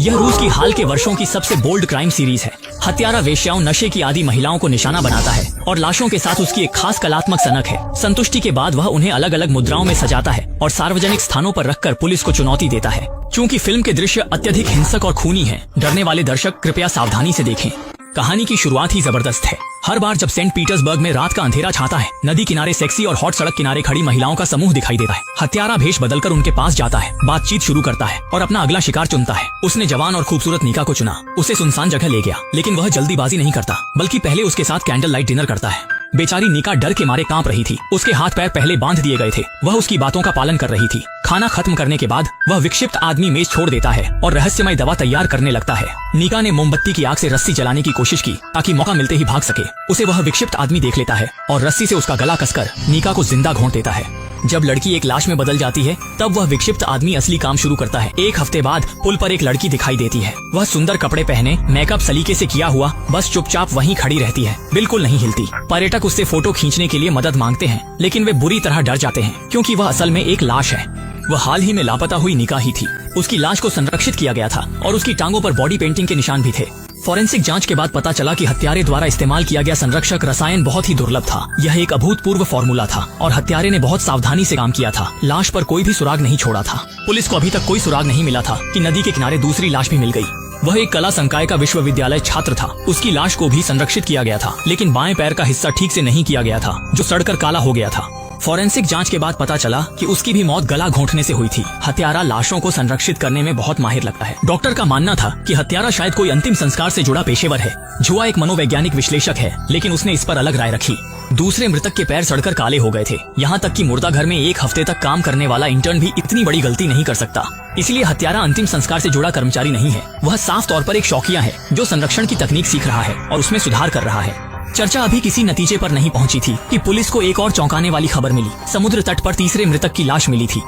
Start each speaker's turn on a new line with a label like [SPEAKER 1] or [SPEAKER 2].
[SPEAKER 1] यह रूस की हाल के वर्षों की सबसे बोल्ड क्राइम सीरीज है। हत्यारा वेश्याओं, नशे की आदि महिलाओं को निशाना बनाता है और लाशों के साथ उसकी एक खास कलात्मक सनक है। संतुष्टि के बाद वह उन्हें अलग अलग मुद्राओं में सजाता है और सार्वजनिक स्थानों पर रखकर पुलिस को चुनौती देता है। चूँकि फिल्म के दृश्य अत्यधिक हिंसक और खूनी हैं, डरने वाले दर्शक कृपया सावधानी से देखें। कहानी की शुरुआत ही जबरदस्त है। हर बार जब सेंट पीटर्सबर्ग में रात का अंधेरा छाता है, नदी किनारे सेक्सी और हॉट सड़क किनारे खड़ी महिलाओं का समूह दिखाई देता है। हत्यारा भेष बदलकर उनके पास जाता है, बातचीत शुरू करता है और अपना अगला शिकार चुनता है। उसने जवान और खूबसूरत नीका को चुना, उसे सुनसान जगह ले गया, लेकिन वह जल्दीबाजी नहीं करता, बल्कि पहले उसके साथ कैंडल लाइट डिनर करता है। बेचारी नीका डर के मारे कांप रही थी। उसके हाथ पैर पहले बांध दिए गए थे। वह उसकी बातों का पालन कर रही थी। खाना खत्म करने के बाद वह विक्षिप्त आदमी मेज छोड़ देता है और रहस्यमय दवा तैयार करने लगता है। नीका ने मोमबत्ती की आग से रस्सी जलाने की कोशिश की ताकि मौका मिलते ही भाग सके। उसे वह विक्षिप्त आदमी देख लेता है और रस्सी से उसका गला कसकर नीका को जिंदा घोंट देता है। जब लड़की एक लाश में बदल जाती है, तब वह विक्षिप्त आदमी असली काम शुरू करता है। एक हफ्ते बाद पुल पर एक लड़की दिखाई देती है। वह सुंदर कपड़े पहने, मेकअप सलीके से किया हुआ, बस चुपचाप वहीं खड़ी रहती है, बिल्कुल नहीं हिलती। पर्यटक उससे फोटो खींचने के लिए मदद मांगते हैं, लेकिन वे बुरी तरह डर जाते हैं क्योंकि वह असल में एक लाश है। वह हाल ही में लापता हुई नीका ही थी। उसकी लाश को संरक्षित किया गया था और उसकी टांगों पर बॉडी पेंटिंग के निशान भी थे। फॉरेंसिक जांच के बाद पता चला कि हत्यारे द्वारा इस्तेमाल किया गया संरक्षक रसायन बहुत ही दुर्लभ था। यह एक अभूतपूर्व फॉर्मूला था और हत्यारे ने बहुत सावधानी से काम किया था। लाश पर कोई भी सुराग नहीं छोड़ा था। पुलिस को अभी तक कोई सुराग नहीं मिला था कि नदी के किनारे दूसरी लाश भी मिल गई। वह एक कला संकाय का विश्वविद्यालय छात्र था। उसकी लाश को भी संरक्षित किया गया था, लेकिन बाएं पैर का हिस्सा ठीक से नहीं किया गया था, जो सड़कर काला हो गया था। फॉरेंसिक जांच के बाद पता चला कि उसकी भी मौत गला घोंटने से हुई थी। हत्यारा लाशों को संरक्षित करने में बहुत माहिर लगता है। डॉक्टर का मानना था कि हत्यारा शायद कोई अंतिम संस्कार से जुड़ा पेशेवर है। जुआ एक मनोवैज्ञानिक विश्लेषक है, लेकिन उसने इस पर अलग राय रखी। दूसरे मृतक के पैर सड़कर काले हो गए थे। यहाँ तक कि मुर्दा घर में एक हफ्ते तक काम करने वाला इंटर्न भी इतनी बड़ी गलती नहीं कर सकता। इसलिए हत्यारा अंतिम संस्कार से जुड़ा कर्मचारी नहीं है। वह साफ तौर पर एक शौकिया है जो संरक्षण की तकनीक सीख रहा है और उसमें सुधार कर रहा है। चर्चा अभी किसी नतीजे पर नहीं पहुंची थी कि पुलिस को एक और चौंकाने वाली खबर मिली। समुद्र तट पर तीसरे मृतक की लाश मिली थी।